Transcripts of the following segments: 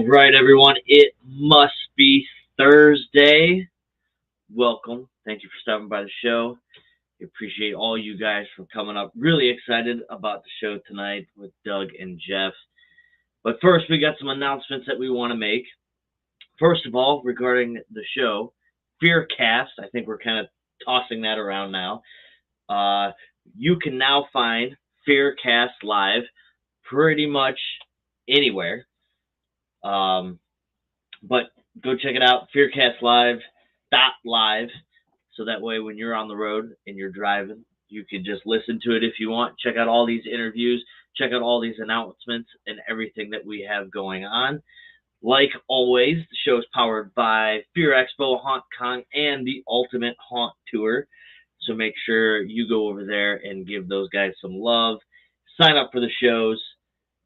All right, everyone. It must be Thursday. Welcome. Thank you for stopping by the show. We appreciate all you guys for coming up. Really excited about the show tonight with Doug and Jeff. But first, we got some announcements that we want to make. First of all, regarding the show, Fearcast, I think we're kind of tossing that around now. You can now find Fearcast live pretty much anywhere. But go check it out, fearcastlive.live. So that way when you're on the road and you're driving, you can just listen to it if you want. Check out all these interviews, check out all these announcements and everything that we have going on. Like always, the show is powered by Fear Expo, HauntCon, and the Ultimate Haunt Tour. So make sure you go over there and give those guys some love. Sign up for the shows.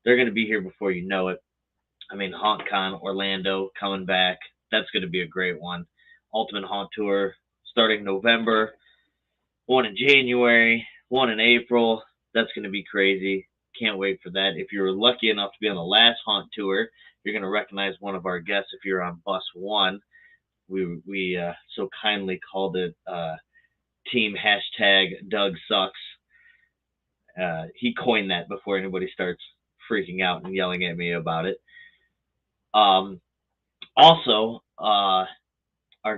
They're going to be here before you know it. I mean, HauntCon, Orlando, coming back. That's going to be a great one. Ultimate Haunt Tour starting November. One in January. One in April. That's going to be crazy. Can't wait for that. If you're lucky enough to be on the last Haunt Tour, you're going to recognize one of our guests if you're on Bus 1. We so kindly called it Team #DougSucks. He coined that before anybody starts freaking out and yelling at me about it. Also, our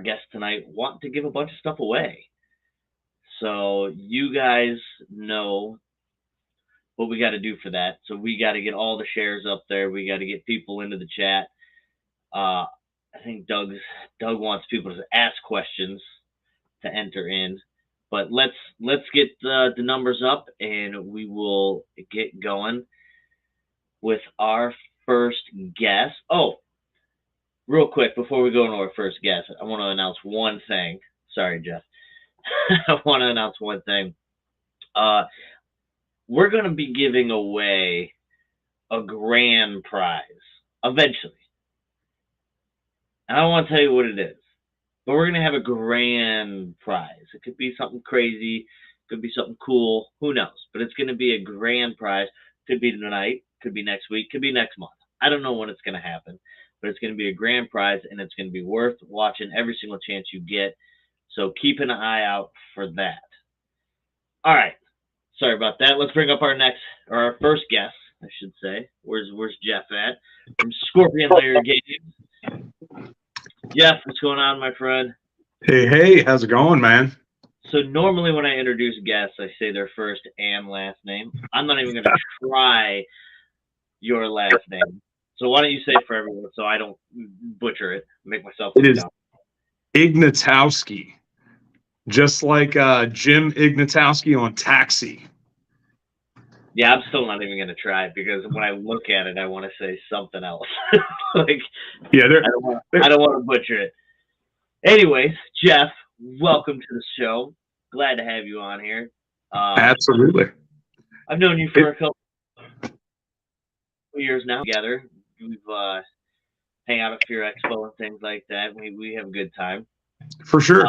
guests tonight want to give a bunch of stuff away. So you guys know what we got to do for that. So we got to get all the shares up there. We got to get people into the chat. I think Doug wants people to ask questions to enter in. But let's get the numbers up, and we will get going with our first guest. Oh, real quick, before we go into our first guest, I want to announce one thing. Sorry, Jeff. I want to announce one thing. We're going to be giving away a grand prize eventually. And I don't want to tell you what it is, but we're going to have a grand prize. It could be something crazy. It could be something cool. Who knows? But it's going to be a grand prize. Could be tonight. Could be next week. Could be next month. I don't know when it's going to happen, but it's going to be a grand prize, and it's going to be worth watching every single chance you get. So keep an eye out for that. All right. Sorry about that. Let's bring up our first guest, I should say. Where's Jeff at? From Scorpion Lair Games. Jeff, what's going on, my friend? Hey, how's it going, man? So normally when I introduce guests, I say their first and last name. I'm not even going to try your last name. So why don't you say it for everyone so I don't butcher it, make myself look dumb. Ignatowski, just like Jim Ignatowski on Taxi. Yeah, I'm still not even going to try it because when I look at it, I want to say something else. Yeah, I don't want to butcher it. Anyways, Jeff, welcome to the show. Glad to have you on here. Absolutely. I've known you for a couple years now together. We've hang out at Fear Expo and things like that. We have a good time. For sure.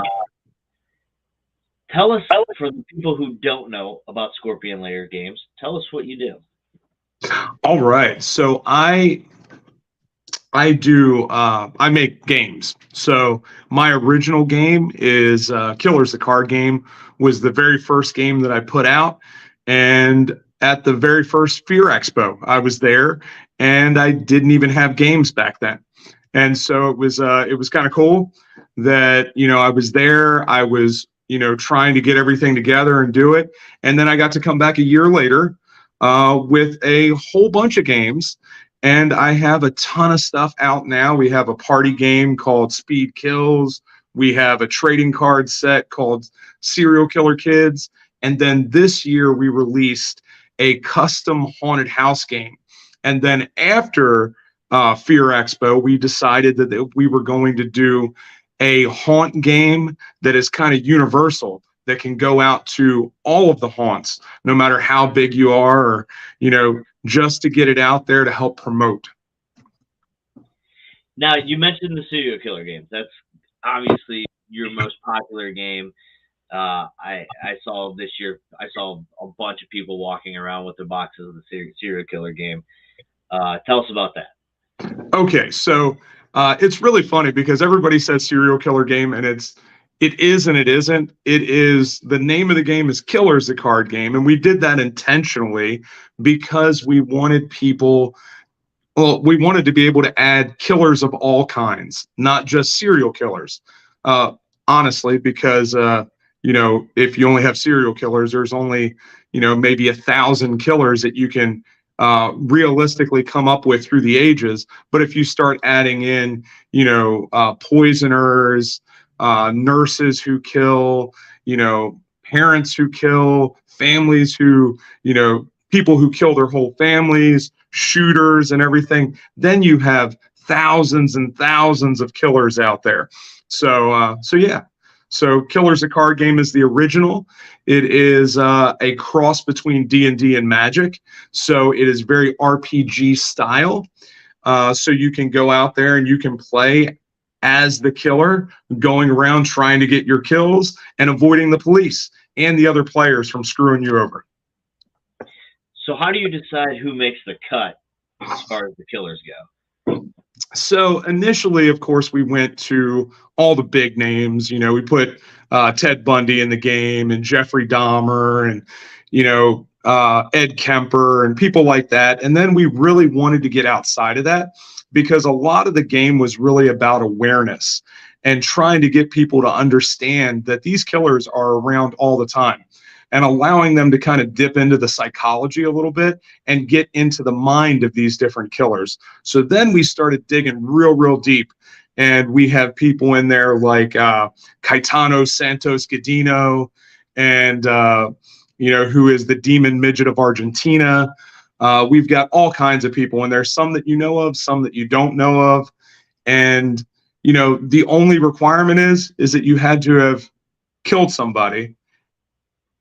Tell us, for the people who don't know about Scorpion Lair Games, tell us what you do. All right. So I make games. So my original game is Killers, the card game, was the very first game that I put out. And at the very first Fear Expo, I was there, and I didn't even have games back then. And so it was kind of cool that, I was there. I was, trying to get everything together and do it. And then I got to come back a year later with a whole bunch of games. And I have a ton of stuff out now. We have a party game called Speed Kills. We have a trading card set called Serial Killer Kids. And then this year we released a custom haunted house game. And then after Fear Expo, we decided that we were going to do a haunt game that is kind of universal, that can go out to all of the haunts, no matter how big you are, or, just to get it out there to help promote. Now, you mentioned the serial killer games. That's obviously your most popular game. I saw this year, I saw a bunch of people walking around with their boxes of the serial killer game. Tell us about that. Okay, so it's really funny because everybody says serial killer game, and it is and it isn't. It is, the name of the game is Killers the Card Game, and we did that intentionally because we wanted people. Well, we wanted to be able to add killers of all kinds, not just serial killers. Uh, Honestly, because if you only have serial killers, there's only maybe 1,000 killers that you can realistically come up with through the ages. But if you start adding in, poisoners, nurses who kill, parents who kill, families who, people who kill their whole families, shooters and everything, then you have thousands and thousands of killers out there. So yeah. So Killers a Card Game is the original. It is a cross between D&D and Magic. So it is very RPG style. So you can go out there and you can play as the killer, going around trying to get your kills and avoiding the police and the other players from screwing you over. So how do you decide who makes the cut as far as the killers go? So initially, of course, we went to all the big names. We put Ted Bundy in the game, and Jeffrey Dahmer, and Ed Kemper, and people like that. And then we really wanted to get outside of that because a lot of the game was really about awareness and trying to get people to understand that these killers are around all the time, and allowing them to kind of dip into the psychology a little bit and get into the mind of these different killers. So then we started digging real deep, and we have people in there like Caetano Santos Gadino, and who is the demon midget of Argentina. We've got all kinds of people in there, some that you know of, some that you don't know of. And the only requirement is that you had to have killed somebody.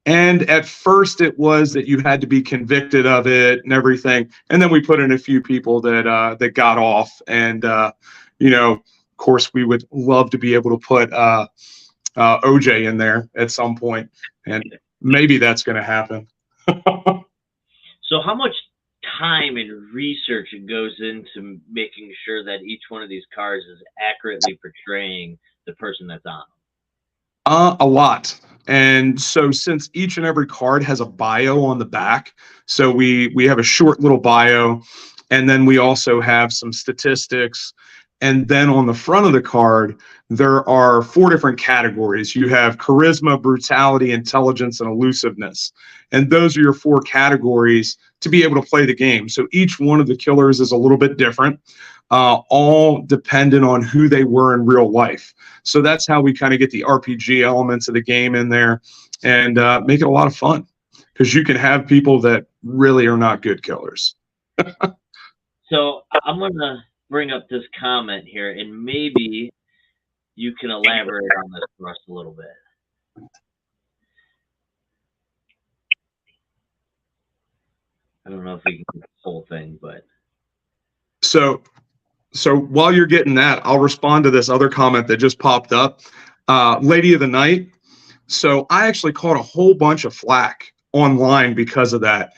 And at first it was that you had to be convicted of it and everything. And then we put in a few people that got off. And, of course, we would love to be able to put OJ in there at some point. And maybe that's going to happen. So how much time and research goes into making sure that each one of these cards is accurately portraying the person that's on them? A lot. And so since each and every card has a bio on the back, so we have a short little bio, and then we also have some statistics. And then on the front of the card, there are 4 different categories. You have charisma, brutality, intelligence, and elusiveness. And those are your 4 categories to be able to play the game. So each one of the killers is a little bit different, all dependent on who they were in real life. So that's how we kind of get the RPG elements of the game in there and make it a lot of fun, because you can have people that really are not good killers. So I'm going to bring up this comment here, and maybe you can elaborate on this for us a little bit. I don't know if we can get the whole thing, but so while you're getting that, I'll respond to this other comment that just popped up. Lady of the Night. So I actually caught a whole bunch of flack online because of that.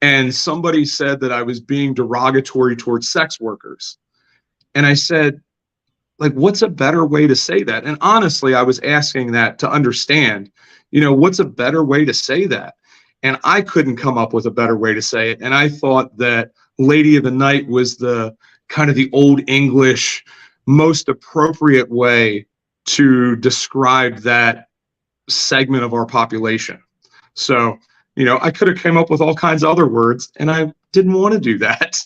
And somebody said that I was being derogatory towards sex workers. And I said, like, what's a better way to say that? And honestly, I was asking that to understand, what's a better way to say that? And I couldn't come up with a better way to say it. And I thought that Lady of the Night was the kind of the old English, most appropriate way to describe that segment of our population. So, I could have come up with all kinds of other words, and I didn't want to do that.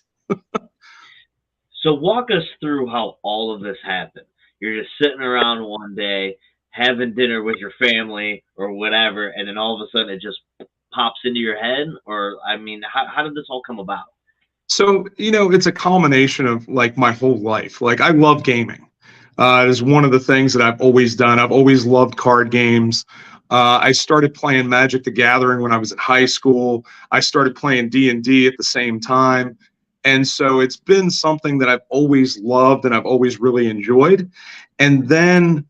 So walk us through how all of this happened. You're just sitting around one day, having dinner with your family or whatever, and then all of a sudden it just pops into your head? Or, I mean, how did this all come about? So, it's a culmination of like my whole life. Like, I love gaming. It is one of the things that I've always done. I've always loved card games. I started playing Magic the Gathering when I was in high school. I started playing D&D at the same time. And so it's been something that I've always loved and I've always really enjoyed. And then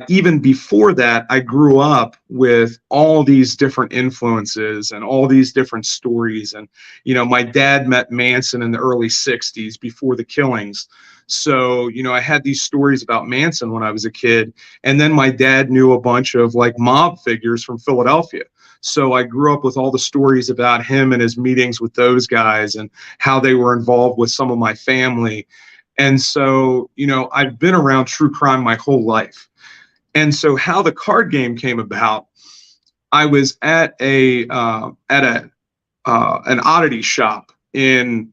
even before that, I grew up with all these different influences and all these different stories. And, my dad met Manson in the early 60s before the killings. So, I had these stories about Manson when I was a kid. And then my dad knew a bunch of like mob figures from Philadelphia. So I grew up with all the stories about him and his meetings with those guys and how they were involved with some of my family. And so, I've been around true crime my whole life. And so how the card game came about, I was at an oddity shop I'm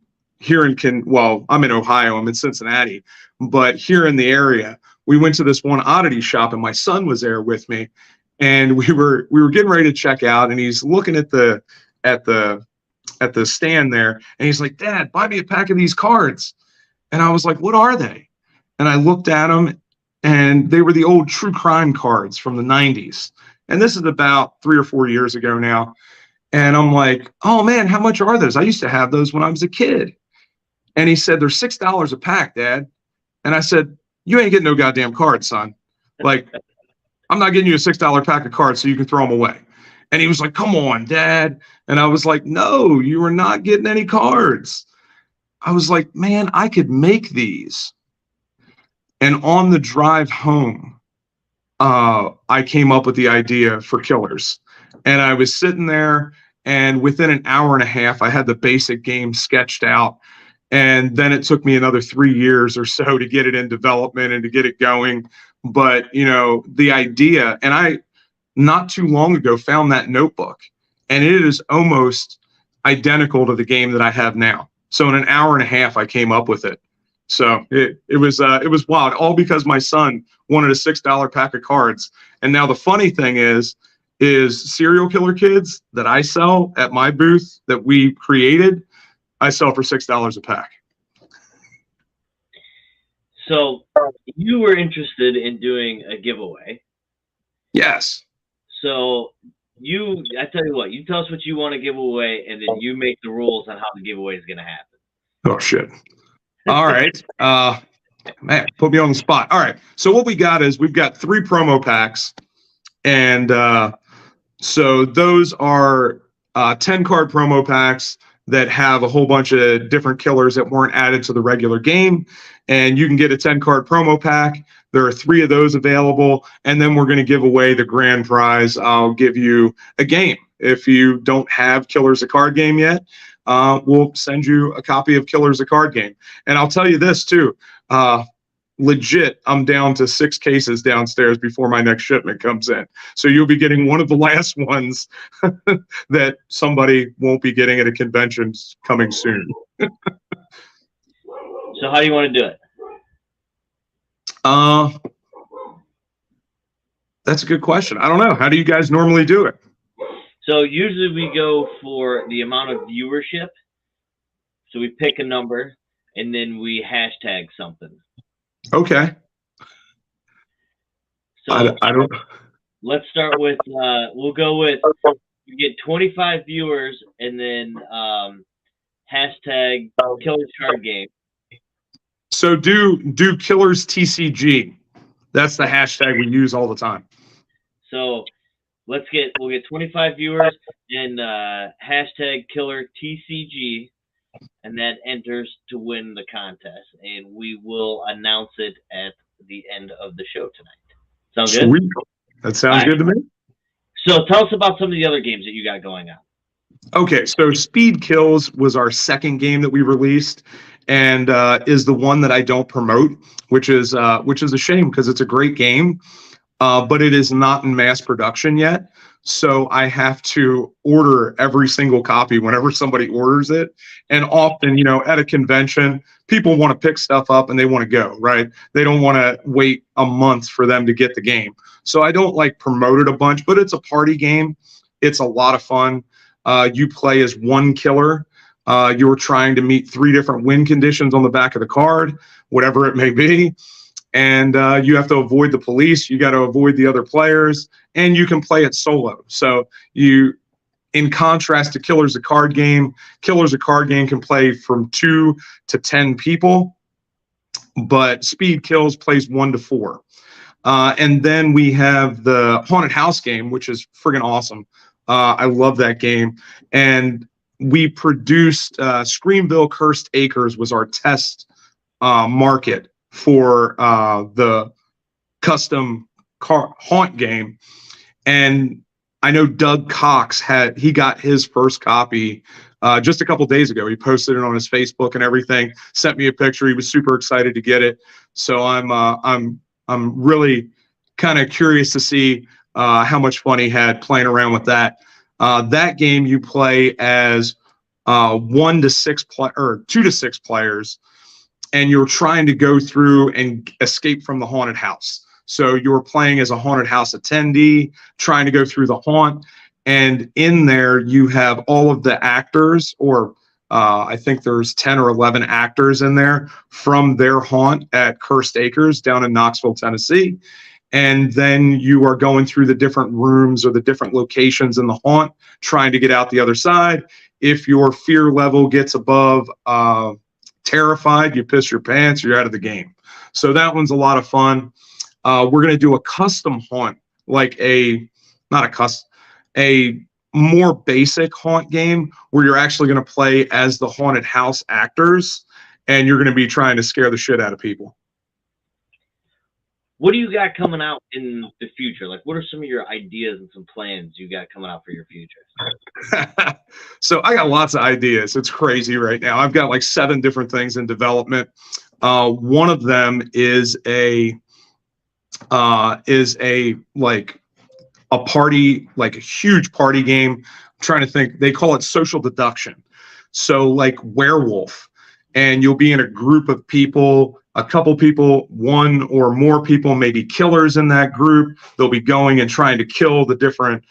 in Ohio, I'm in Cincinnati, but here in the area, we went to this one oddity shop and my son was there with me, and we were getting ready to check out, and he's looking at the stand there, and he's like, "Dad, buy me a pack of these cards." And I was like, "What are they?" And I looked at them, and they were the old true crime cards from the 90s. And this is about 3 or 4 years ago now. And I'm like, "Oh man, how much are those? I used to have those when I was a kid." And he said, "They're $6 a pack, Dad." And I said, "You ain't getting no goddamn cards, son. Like, I'm not getting you a $6 pack of cards so you can throw them away." And he was like, "Come on, Dad." And I was like, "No, you are not getting any cards." I was like, "Man, I could make these." And on the drive home, I came up with the idea for Killers. And I was sitting there, and within an hour and a half, I had the basic game sketched out. And then it took me another 3 years or so to get it in development and to get it going. But, the idea, and I, not too long ago, found that notebook, and it is almost identical to the game that I have now. So in an hour and a half, I came up with it. So it was wild, all because my son wanted a $6 pack of cards. And now the funny thing is serial killer kids that I sell at my booth that we created, I sell for $6 a pack. So you were interested in doing a giveaway. Yes. So I tell you what, you tell us what you want to give away, and then you make the rules on how the giveaway is going to happen. Oh shit. All right. Man, put me on the spot. All right. So what we got is we've got 3 promo packs, and so those are 10 card promo packs that have a whole bunch of different killers that weren't added to the regular game. And you can get a 10 card promo pack. There are 3 of those available. And then we're going to give away the grand prize. I'll give you a game. If you don't have Killers a Card Game yet, we'll send you a copy of Killers a Card Game. And I'll tell you this too. Legit, I'm down to 6 cases downstairs before my next shipment comes in. So you'll be getting one of the last ones that somebody won't be getting at a convention coming soon. So how do you want to do it? That's a good question. I don't know. How do you guys normally do it? So usually we go for the amount of viewership. So we pick a number, and then we hashtag something. Okay. So I don't. Let's start with. We'll go with. You get 25 viewers, and then hashtag Killers Card Game. So do Killers TCG. That's the hashtag we use all the time. So we'll get 25 viewers and hashtag Killer TCG. And that enters to win the contest, and we will announce it at the end of the show tonight. Sound good? Sweet. That sounds good to me. So tell us about some of the other games that you got going on. Okay, so Speed Kills was our second game that we released, and is the one that I don't promote, which is a shame because it's a great game, but it is not in mass production yet. So I have to order every single copy whenever somebody orders it. And often, at a convention, people want to pick stuff up and they want to go, right? They don't want to wait a month for them to get the game. So I don't promote it a bunch, but it's a party game. It's a lot of fun. You play as one killer. You're trying to meet 3 different win conditions on the back of the card, whatever it may be. And you have to avoid the police. You got to avoid the other players, and you can play it solo. So in contrast to Killers a Card Game, Killers a Card Game can play from 2 to 10 people, but Speed Kills plays 1 to 4. And then we have the haunted house game, which is friggin' awesome. I love that game. And we produced Screamville Cursed Acres was our test market for the custom haunt game. And I know Doug Cox got his first copy just a couple days ago. He posted it on his Facebook and everything, sent me a picture. He was super excited to get it. So I'm really kind of curious to see how much fun he had playing around with that. That game you play as 2 to 6 players, and you're trying to go through and escape from the haunted house. So you're playing as a haunted house attendee, trying to go through the haunt. And in there, you have all of the actors, or I think there's 10 or 11 actors in there from their haunt at Cursed Acres down in Knoxville, Tennessee. And then you are going through the different rooms or the different locations in the haunt, trying to get out the other side. If your fear level gets above terrified, you piss your pants, you're out of the game. So that one's a lot of fun. We're going to do a custom haunt, like a more basic haunt game where you're actually going to play as the haunted house actors, and you're going to be trying to scare the shit out of people. What do you got coming out in the future? Like, what are some of your ideas and some plans you got coming out for your future? So I got lots of ideas. It's crazy right now. I've got like 7 different things in development. One of them is a party, like a huge party game. I'm trying to think. They call it social deduction. So like werewolf, and you'll be in a group of people, a couple people, 1 or more people, maybe killers in that group. They'll be going and trying to kill the different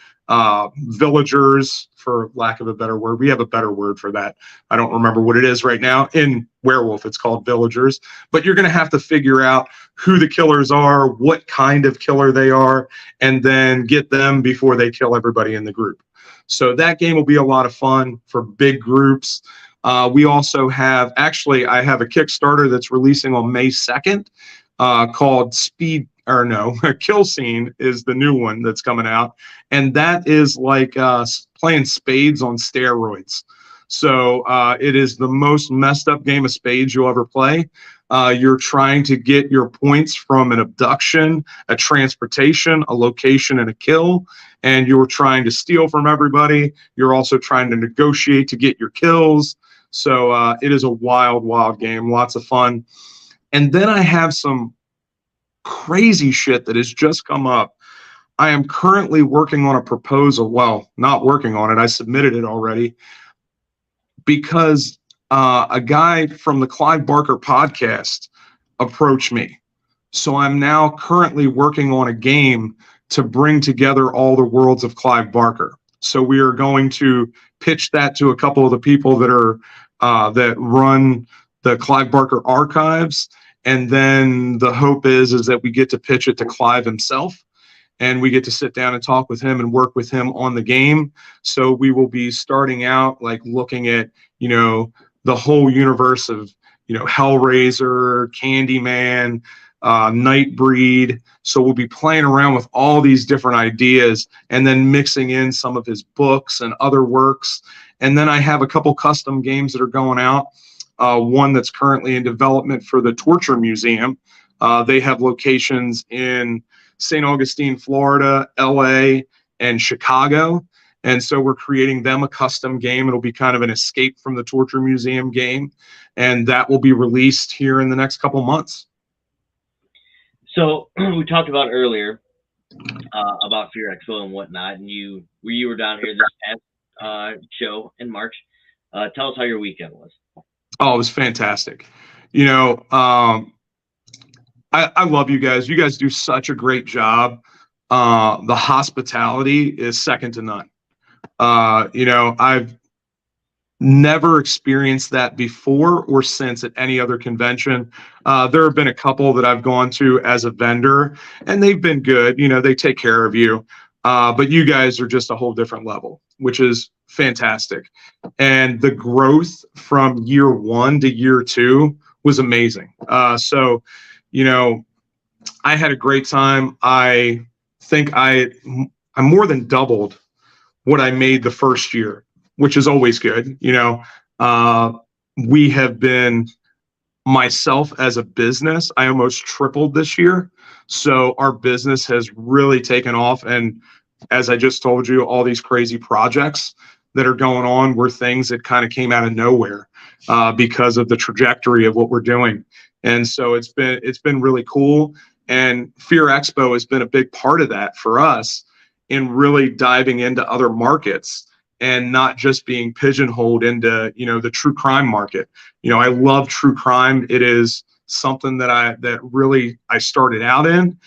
villagers, for lack of a better word. We have a better word for that. I don't remember what it is right now. In werewolf, it's called villagers. But you're going to have to figure out who the killers are, what kind of killer they are, and then get them before they kill everybody in the group. So that game will be a lot of fun for big groups. We also have, actually, I have a Kickstarter that's releasing on May 2nd called Kill Scene is the new one that's coming out. And that is like playing spades on steroids. So it is the most messed up game of spades you'll ever play. You're trying to get your points from an abduction, a transportation, a location, and a kill. And you're trying to steal from everybody. You're also trying to negotiate to get your kills. So it is a wild, wild game. Lots of fun. And then I have some crazy shit that has just come up. I am currently working on a proposal. Well, not working on it. I submitted it already because a guy from the Clive Barker podcast approached me. So I'm now currently working on a game to bring together all the worlds of Clive Barker. So we are going to pitch that to a couple of the people that are that run the Clive Barker archives. And then the hope is that we get to pitch it to Clive himself, and we get to sit down and talk with him and work with him on the game. So we will be starting out like looking at, the whole universe of, Hellraiser, Candyman, Nightbreed. So we'll be playing around with all these different ideas and then mixing in some of his books and other works. And then I have a couple custom games that are going out. One that's currently in development for the Torture Museum. They have locations in St. Augustine, Florida, LA, and Chicago. And so we're creating them a custom game. It'll be kind of an escape from the Torture Museum game. And that will be released here in the next couple months. So we talked about earlier about Fear Expo and whatnot. And you were down here this past show in March. Tell us how your weekend was. Oh, it was fantastic. I love you guys. You guys do such a great job. The hospitality is second to none. I've never experienced that before or since at any other convention. There have been a couple that I've gone to as a vendor, and they've been good. They take care of you. But you guys are just a whole different level, which is fantastic. And the growth from year 1 to year 2 was amazing. So I had a great time. I think I more than doubled what I made the first year, which is always good. Uh, we have been, myself as a business, I almost tripled this year. So our business has really taken off. And as I just told you, all these crazy projects that are going on were things that kind of came out of nowhere because of the trajectory of what we're doing. And so it's been really cool. And Fear Expo has been a big part of that for us in really diving into other markets and not just being pigeonholed into, the true crime market. I love true crime. It is something that really I started out in,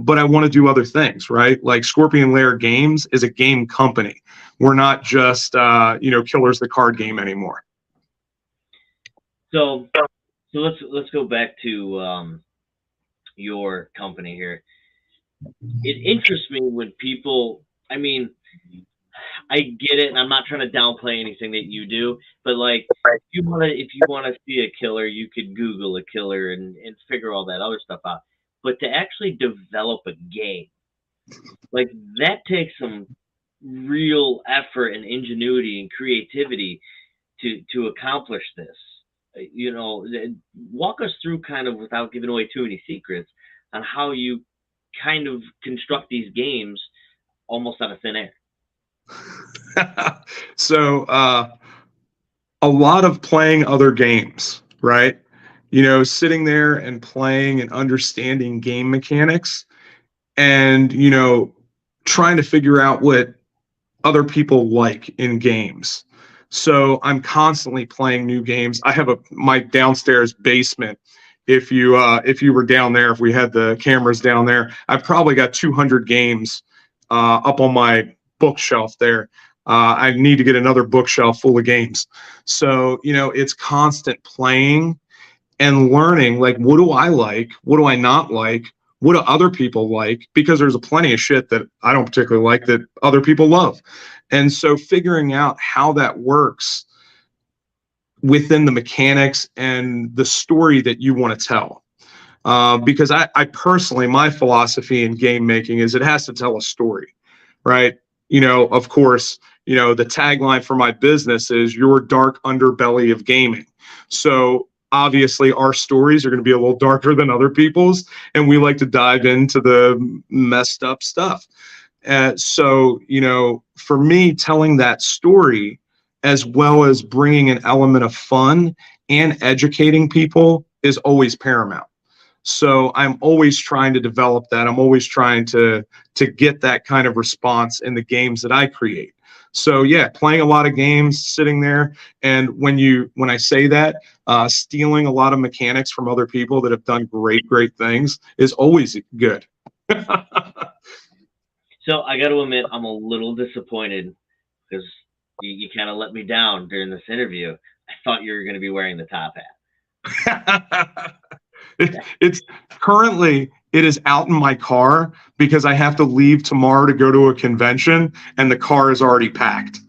but I want to do other things, right? Like Scorpion Lair Games is a game company. We're not just Killers the card game anymore. So let's go back to your company here. It interests me when people, I mean, I get it, and I'm not trying to downplay anything that you do, but like if you wanna see a killer, you could Google a killer and figure all that other stuff out. But to actually develop a game, like that takes some real effort and ingenuity and creativity to accomplish this. Walk us through, kind of without giving away too many secrets, on how you kind of construct these games almost out of thin air. So a lot of playing other games, right? Sitting there and playing and understanding game mechanics and, trying to figure out what other people like in games. So I'm constantly playing new games. I have my downstairs basement. If you were down there, if we had the cameras down there, I've probably got 200 games up on my bookshelf there. I need to get another bookshelf full of games. So, it's constant playing and learning, like, what do I like? What do I not like? What do other people like? Because there's a plenty of shit that I don't particularly like that other people love. And so figuring out how that works within the mechanics and the story that you want to tell. Because I personally, my philosophy in game making is it has to tell a story, right? Of course, the tagline for my business is your dark underbelly of gaming. So obviously our stories are going to be a little darker than other people's, and we like to dive into the messed up stuff. So, for me, telling that story as well as bringing an element of fun and educating people is always paramount. So I'm always trying to develop that. I'm always trying to get that kind of response in the games that I create. So yeah, playing a lot of games, sitting there, and when I say that, stealing a lot of mechanics from other people that have done great things is always good. So I got to admit, I'm a little disappointed because you kind of let me down during this interview. I thought you were going to be wearing the top hat. It's currently, it is out in my car because I have to leave tomorrow to go to a convention and the car is already packed.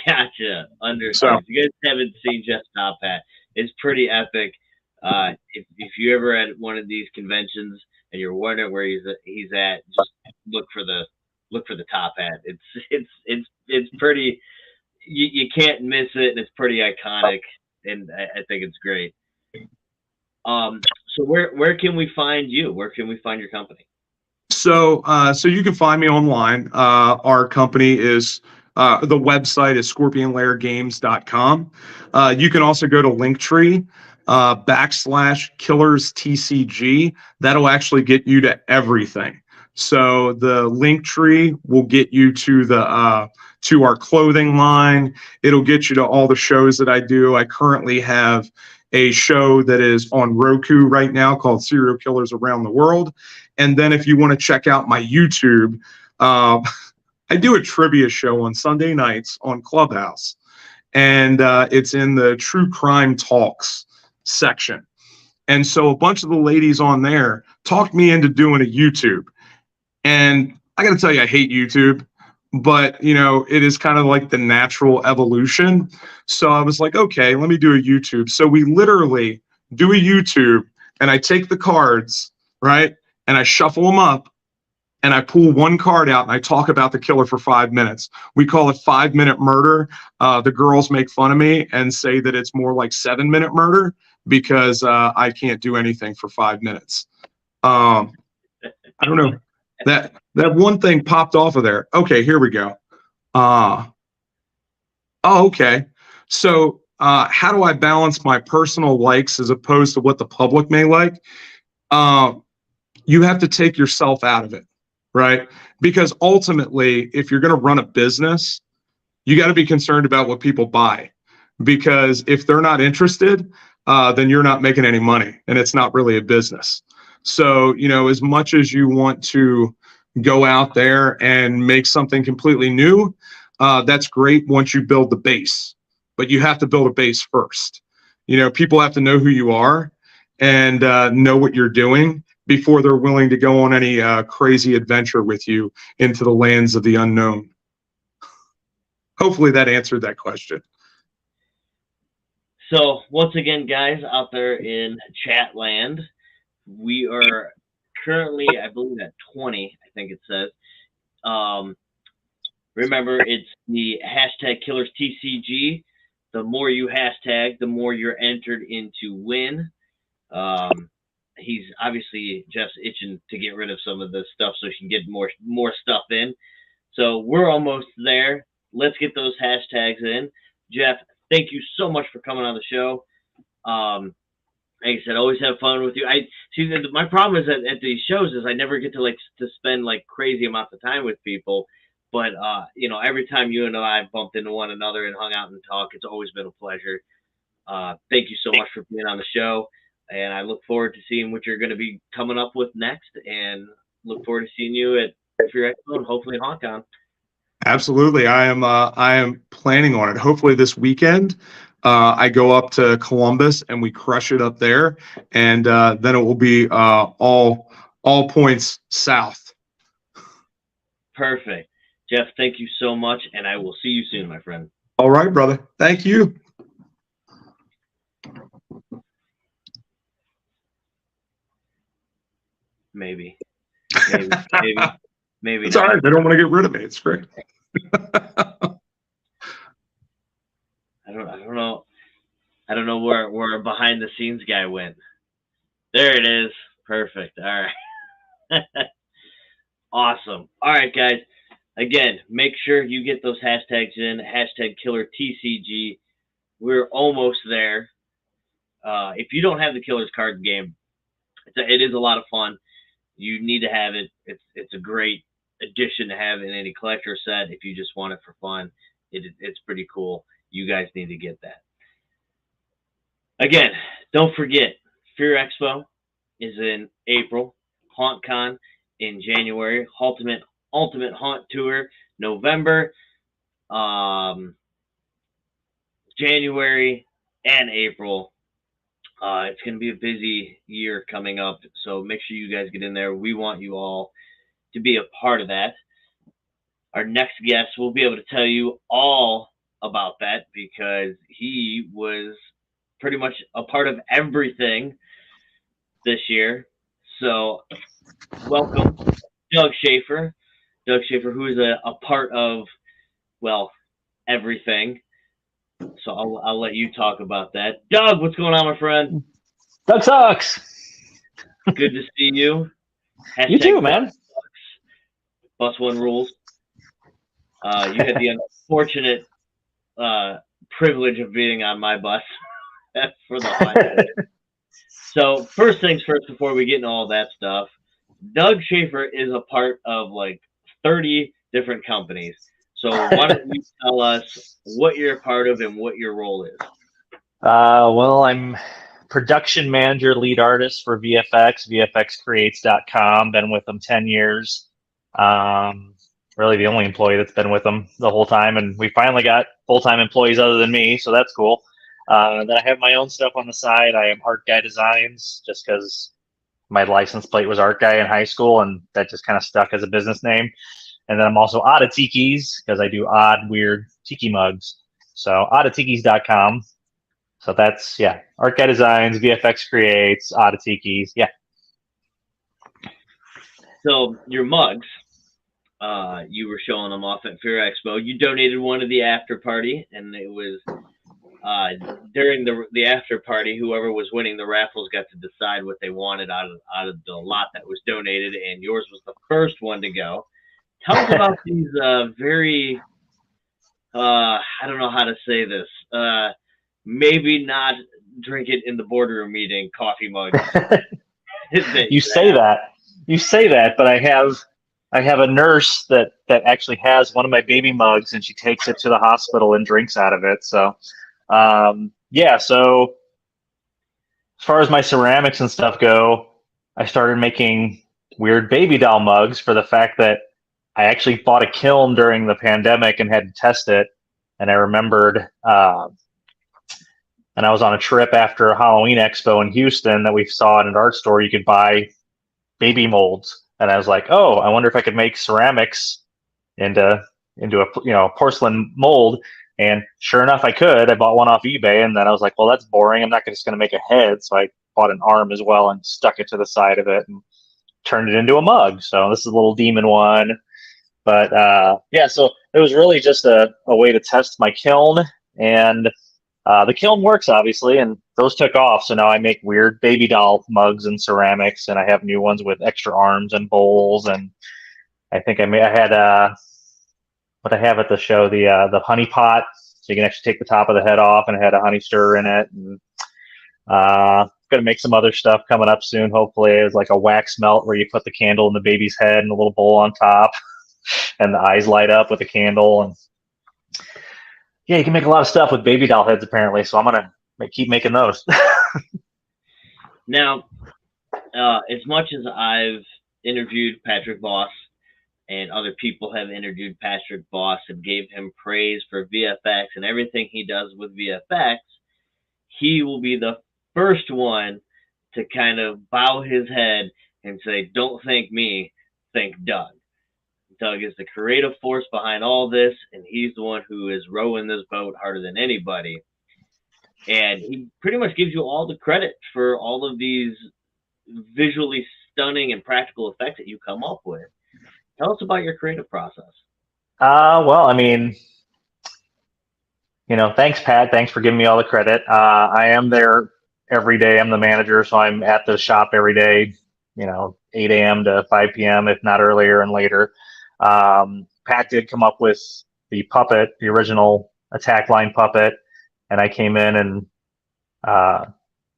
Gotcha. Understood. So, if you guys haven't seen Jeff's top hat, it's pretty epic. If you ever at one of these conventions and you're wondering where he's at, just look for the top hat. It's pretty. You can't miss it, and it's pretty iconic, and I think it's great. So where can we find you? Where can we find your company? So you can find me online. Our company is the website is scorpionlairgames.com. You can also go to Linktree /KillersTCG. That'll actually get you to everything. So the Linktree will get you to our clothing line. It'll get you to all the shows that I do. I currently have a show that is on Roku right now called Serial Killers Around the World. And then if you want to check out my YouTube, I do a trivia show on Sunday nights on Clubhouse. And it's in the True Crime Talks section. And so a bunch of the ladies on there talked me into doing a YouTube. And I got to tell you, I hate YouTube. But, it is kind of like the natural evolution. So I was like, okay, let me do a YouTube. So we literally do a YouTube and I take the cards, right? and I shuffle them up, and I pull one card out and I talk about the killer for 5 minutes. We call it 5-minute murder. The girls make fun of me and say that it's more like 7-minute murder because I can't do anything for 5 minutes. I don't know. That one thing popped off of there. Okay, here we go. Oh, okay. So how do I balance my personal likes as opposed to what the public may like? You have to take yourself out of it, right? Because ultimately, if you're going to run a business, you got to be concerned about what people buy. Because if they're not interested, then you're not making any money, and it's not really a business. So, as much as you want to go out there and make something completely new, that's great once you build the base. But you have to build a base first. People have to know who you are and know what you're doing before they're willing to go on any crazy adventure with you into the lands of the unknown. Hopefully that answered that question. So once again, guys out there in chat land, we are currently, I believe, at 20, I think it says. Remember, it's the hashtag Killers TCG. The more you hashtag, the more you're entered into win. He's obviously just itching to get rid of some of this stuff so he can get more stuff in. So we're almost there. Let's get those hashtags in. Jeff, thank you so much for coming on the show. Like I said, always have fun with you. I see that my problem is that at these shows is I never get to spend crazy amounts of time with people. But every time you and I bumped into one another and hung out and talked, it's always been a pleasure. Thank you so much for being on the show, and I look forward to seeing what you're going to be coming up with next, and look forward to seeing you at Fear Expo and hopefully Hong Kong. Absolutely, I am planning on it. Hopefully this weekend, I go up to Columbus and we crush it up there, and then it will be all points south. Perfect. Jeff, thank you so much, and I will see you soon, my friend. All right, brother. Thank you. Maybe. Maybe. It's all right. They don't want to get rid of me. It's great. I don't know. I don't know where our behind the scenes guy went. There it is. Perfect. All right. Awesome. All right, guys. Again, make sure you get those hashtags in. Hashtag Killer TCG. We're almost there. If you don't have the Killers card game, it is a lot of fun. You need to have it. It's a great addition to have in any collector set if you just want it for fun. It's pretty cool. You guys need to get that. Again, don't forget, Fear Expo is in April. HauntCon in January. Ultimate Haunt Tour November, January, and April. It's going to be a busy year coming up, so make sure you guys get in there. We want you all to be a part of that. Our next guest will be able to tell you all about that because he was pretty much a part of everything this year. So welcome, Doug Schaefer. Doug Schaefer, who is a part of, well, everything. So I'll let you talk about that. Doug, what's going on, my friend? Doug sucks. Good to see you. Hashtag you too, man. Bus One rules. You had the unfortunate privilege of being on my bus for the holiday. So first things first, before we get into all that stuff, Doug Schaefer is a part of 30 different companies. So why don't you tell us what you're a part of and what your role is? Well, I'm production manager, lead artist for VFX, VFXcreates.com. Been with them 10 years. Really the only employee that's been with them the whole time. And we finally got full-time employees other than me, so that's cool. Then I have my own stuff on the side. I am Art Guy Designs, just because my license plate was Art Guy in high school, and that just kind of stuck as a business name. And then I'm also OddiTikis, because I do odd, weird tiki mugs. So OddiTikis.com. So that's, yeah, Art Guy Designs, VFX Creates, OddiTikis, yeah. So your mugs, you were showing them off at Fear Expo. You donated one to the after party, and it was during the after party. Whoever was winning the raffles got to decide what they wanted out of the lot that was donated, and yours was the first one to go. Tell us about these very I don't know how to say this. Maybe not drink it in the boardroom meeting coffee mugs. You say that, but I have a nurse that actually has one of my baby mugs, and she takes it to the hospital and drinks out of it. So, yeah. So as far as my ceramics and stuff go, I started making weird baby doll mugs for the fact that I actually bought a kiln during the pandemic and had to test it. And I remembered, and I was on a trip after a Halloween expo in Houston that we saw at an art store. You could buy baby molds, and I was like, oh, I wonder if I could make ceramics into a porcelain mold. And sure enough, I could. I bought one off eBay, and then I was like, well, that's boring. I'm not just going to make a head, so I bought an arm as well and stuck it to the side of it and turned it into a mug. So this is a little demon one. But yeah, so it was really just a way to test my kiln, and the kiln works, obviously, and those took off. So now I make weird baby doll mugs and ceramics, and I have new ones with extra arms and bowls. And I think I had what I have at the show, the honey pot, so you can actually take the top of the head off, and it had a honey stirrer in it. And gonna make some other stuff coming up soon. Hopefully, it's like a wax melt where you put the candle in the baby's head and a little bowl on top, and the eyes light up with the candle. And yeah, you can make a lot of stuff with baby doll heads, apparently. So I'm gonna keep making those. Now, as much as I've interviewed Patrick Voss, and other people have interviewed Patrick Voss and gave him praise for VFX and everything he does with VFX, he will be the first one to kind of bow his head and say, don't thank me, thank Doug. Doug is the creative force behind all this, and he's the one who is rowing this boat harder than anybody. And he pretty much gives you all the credit for all of these visually stunning and practical effects that you come up with. Tell us about your creative process. Well, I mean, thanks, Pat. Thanks for giving me all the credit. I am there every day. I'm the manager, so I'm at the shop every day, 8 a.m. to 5 p.m., if not earlier and later. Pat did come up with the puppet, the original attack line puppet, and I came in and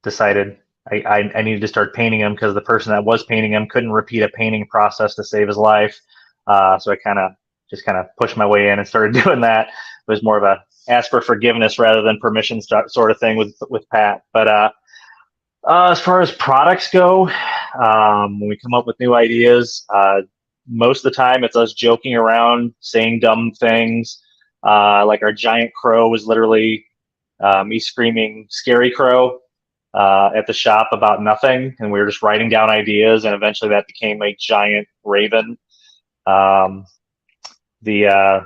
decided I needed to start painting him because the person that was painting him couldn't repeat a painting process to save his life. So I kind of pushed my way in and started doing that. It was more of a ask for forgiveness rather than permission sort of thing with Pat. But as far as products go, when we come up with new ideas, most of the time it's us joking around, saying dumb things. Like our giant crow was literally me screaming "Scary Crow" at the shop about nothing, and we were just writing down ideas, and eventually that became a giant raven. The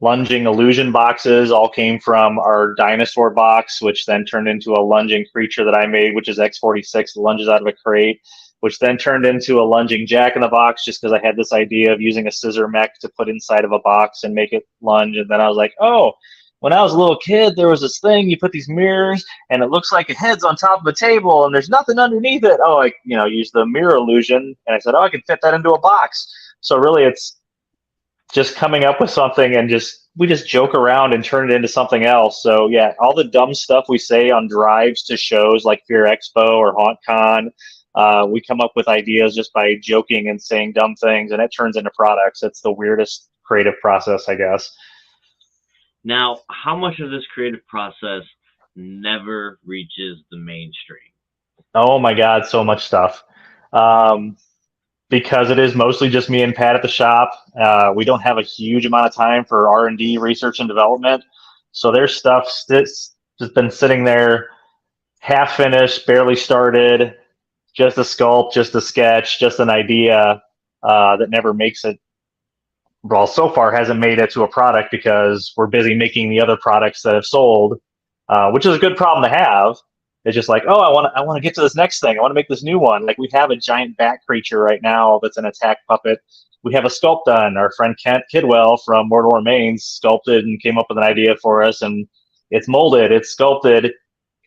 lunging illusion boxes all came from our dinosaur box, which then turned into a lunging creature that I made, which is X46, lunges out of a crate, which then turned into a lunging jack-in-the-box just because I had this idea of using a scissor mech to put inside of a box and make it lunge. And then I was like, oh, when I was a little kid, there was this thing, you put these mirrors, and it looks like a head's on top of a table, and there's nothing underneath it. Oh, I use the mirror illusion, and I said, oh, I can fit that into a box. So really, it's just coming up with something, and we just joke around and turn it into something else. So yeah, all the dumb stuff we say on drives to shows like Fear Expo or HauntCon, we come up with ideas just by joking and saying dumb things, and it turns into products. It's the weirdest creative process, I guess. Now, how much of this creative process never reaches the mainstream? Oh my God, so much stuff. Because it is mostly just me and Pat at the shop. We don't have a huge amount of time for R&D, research and development. So there's stuff that's just been sitting there, half finished, barely started, just a sculpt, just a sketch, just an idea that never makes it. Well, so far hasn't made it to a product because we're busy making the other products that have sold, which is a good problem to have. It's just like, oh, I want to get to this next thing. I want to make this new one. Like we have a giant bat creature right now that's an attack puppet. We have a sculpt done. Our friend Kent Kidwell from Mortal Remains sculpted and came up with an idea for us, and it's molded, it's sculpted,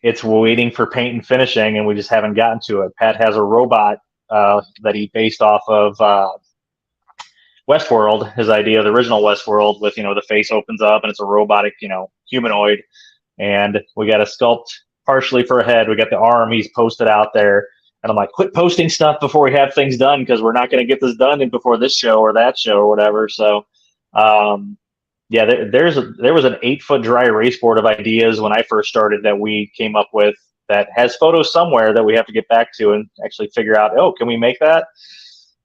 it's waiting for paint and finishing, and we just haven't gotten to it. Pat has a robot that he based off of Westworld, his idea, the original Westworld, with, the face opens up and it's a robotic, humanoid. And we got a sculpt partially for a head. We got the arm he's posted out there. And I'm like, quit posting stuff before we have things done, because we're not going to get this done before this show or that show or whatever. So, yeah, there was an 8-foot dry erase board of ideas when I first started that we came up with that has photos somewhere that we have to get back to and actually figure out, oh, can we make that?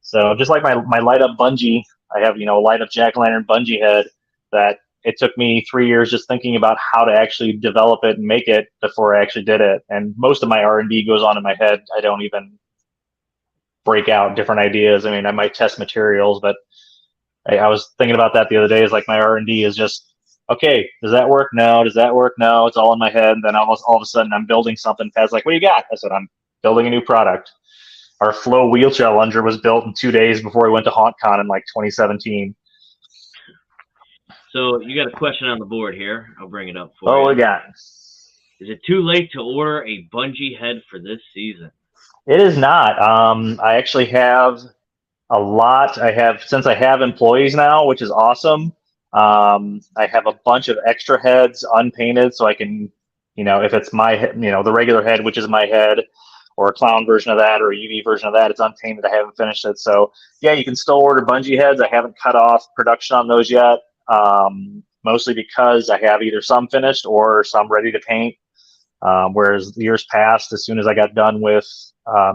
So just like my light up bungee, I have, a light up jack-o'-lantern bungee head that it took me 3 years just thinking about how to actually develop it and make it before I actually did it. And most of my R&D goes on in my head. I don't even break out different ideas. I mean, I might test materials, but I was thinking about that the other day. Is like my R&D is just, okay, does that work? No. Does that work? No. It's all in my head. And then almost all of a sudden I'm building something. Pat's like, what do you got? I said, I'm building a new product. Our Flow wheelchair lunger was built in 2 days before we went to HauntCon in like 2017. So you got a question on the board here. I'll bring it up for you. Oh, we got. Is it too late to order a bungee head for this season? It is not. I actually have a lot. Since I have employees now, which is awesome. I have a bunch of extra heads unpainted, so I can, if it's my head, the regular head, which is my head, or a clown version of that, or a UV version of that, it's unpainted. I haven't finished it. So yeah, you can still order bungee heads. I haven't cut off production on those yet. Mostly because I have either some finished or some ready to paint. Whereas years past, as soon as I got done with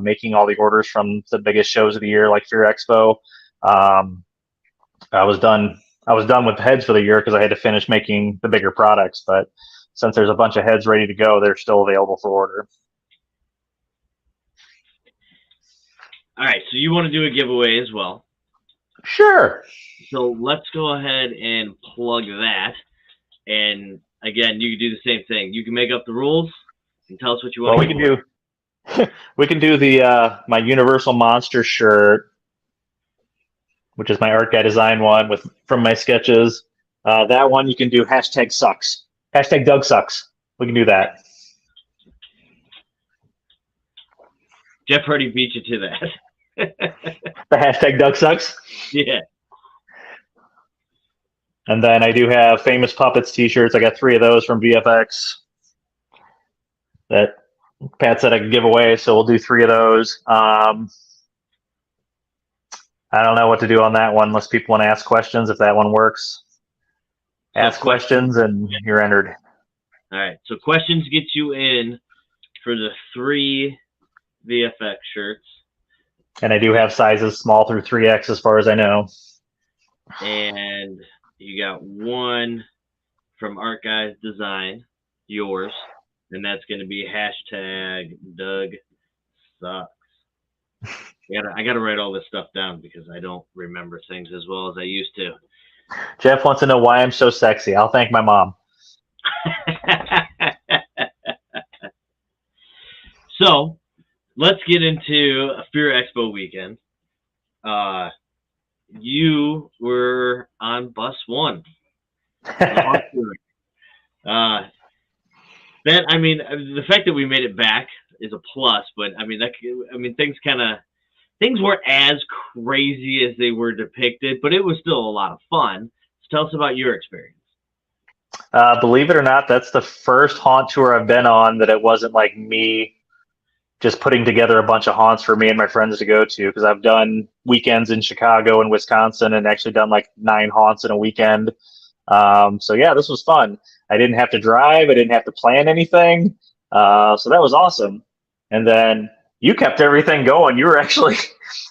making all the orders from the biggest shows of the year, like Fear Expo, I was done with heads for the year because I had to finish making the bigger products. But since there's a bunch of heads ready to go, they're still available for order. All right, so you want to do a giveaway as well. Sure. So let's go ahead and plug that. And again, you can do the same thing. You can make up the rules and tell us what you want. Well, we can do the my Universal Monster shirt, which is my art guy design one from my sketches. That one you can do #sucks. #Doug sucks. We can do that. Jeff already beat you to that. The #Doug sucks? Yeah. And then I do have Famous Puppets t-shirts. I got 3 of those from VFX that Pat said I could give away, so we'll do 3 of those. I don't know what to do on that one unless people want to ask questions, if that one works. Ask questions and you're entered. All right, so questions get you in for the 3 VFX shirts. And I do have sizes small through 3X as far as I know. And you got 1 from Art Guys Design, yours, and that's going to be #Doug sucks. I gotta write all this stuff down because I don't remember things as well as I used to. Jeff wants to know why I'm so sexy. I'll thank my mom. So let's get into Fear Expo weekend. You were on bus 1. The fact that we made it back is a plus, but things weren't as crazy as they were depicted, but it was still a lot of fun. So tell us about your experience. Believe it or not, that's the first haunt tour I've been on that it wasn't like me just putting together a bunch of haunts for me and my friends to go to, because I've done weekends in Chicago and Wisconsin and actually done like 9 haunts in a weekend. So yeah, this was fun. I didn't have to drive. I didn't have to plan anything. So that was awesome. And then you kept everything going. You were actually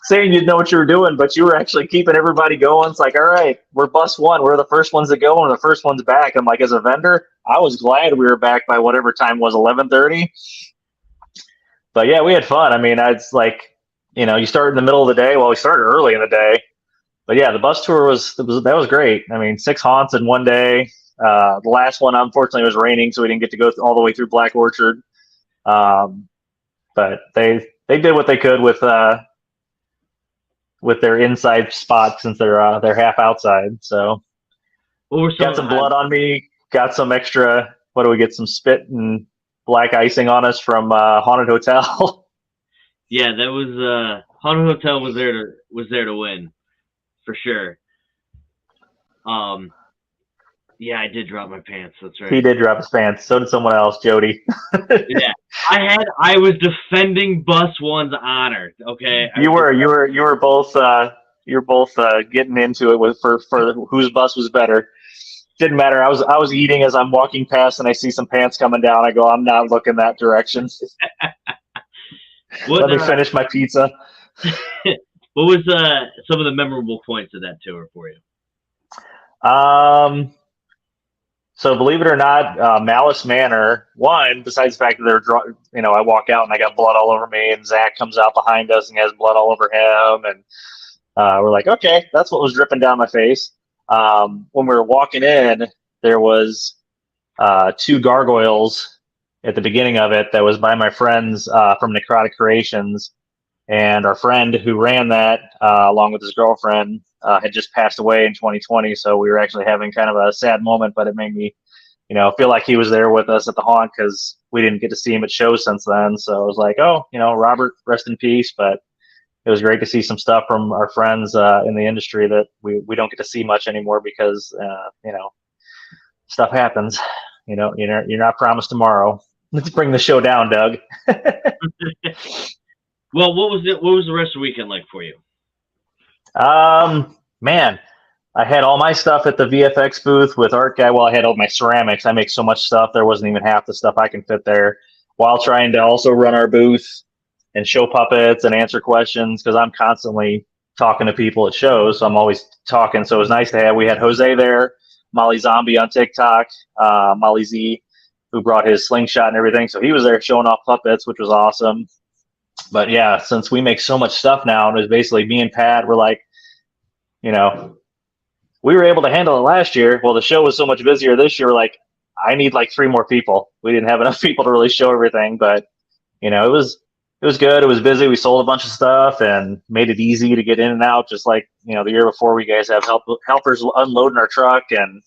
saying you didn't know what you were doing, but you were actually keeping everybody going. It's like, all right, we're bus 1. We're the first ones to go and the first ones back. I'm like, as a vendor, I was glad we were back by whatever time was, 11:30. But yeah, we had fun. I mean, it's like, you start in the middle of the day. Well, we started early in the day. But yeah, the bus tour that was great. I mean, 6 haunts in one day. The last one, unfortunately, was raining, so we didn't get to go all the way through Black Orchard. But they did what they could with their inside spot since they're half outside. So got some blood on me. Got some extra. What do we get? Some spit and black icing on us from Haunted Hotel. Yeah, that was Haunted Hotel was there to win, for sure. Yeah, I did drop my pants. That's right. He did drop his pants. So did someone else, Jody. Yeah, I was defending Bus One's honor. Okay, you were both getting into it for whose bus was better. Didn't matter. I was eating as I'm walking past, and I see some pants coming down. I go, I'm not looking that direction. Let me finish my pizza. What was some of the memorable points of that tour for you? So believe it or not, Malice Manor won. Besides the fact that I walk out and I got blood all over me, and Zach comes out behind us and has blood all over him, and we're like, okay, that's what was dripping down my face. When we were walking in, there was 2 gargoyles at the beginning of it that was by my friends from Necrotic Creations, and our friend who ran that along with his girlfriend had just passed away in 2020, so we were actually having kind of a sad moment, but it made me feel like he was there with us at the haunt because we didn't get to see him at shows since then. So I was like, oh, Robert, rest in peace. But it was great to see some stuff from our friends in the industry that we don't get to see much anymore because stuff happens. You're not promised tomorrow. Let's bring the show down, Doug. Well, what was the rest of the weekend like for you? Man, I had all my stuff at the VFX booth with Art Guy. Well, I had all my ceramics. I make so much stuff. There wasn't even half the stuff I can fit there, while trying to also run our booth and show puppets and answer questions because I'm constantly talking to people at shows. So I'm always talking. So it was nice to have. We had Jose there, Molly Zombie on TikTok, Molly Z, who brought his slingshot and everything. So he was there showing off puppets, which was awesome. But yeah, since we make so much stuff now, it was basically me and Pat were like, we were able to handle it last year. Well, the show was so much busier this year. We're like, I need like 3 more people. We didn't have enough people to really show everything, but it was good. It was busy. We sold a bunch of stuff and made it easy to get in and out. Just like, the year before, we guys have helpers unloading our truck, and,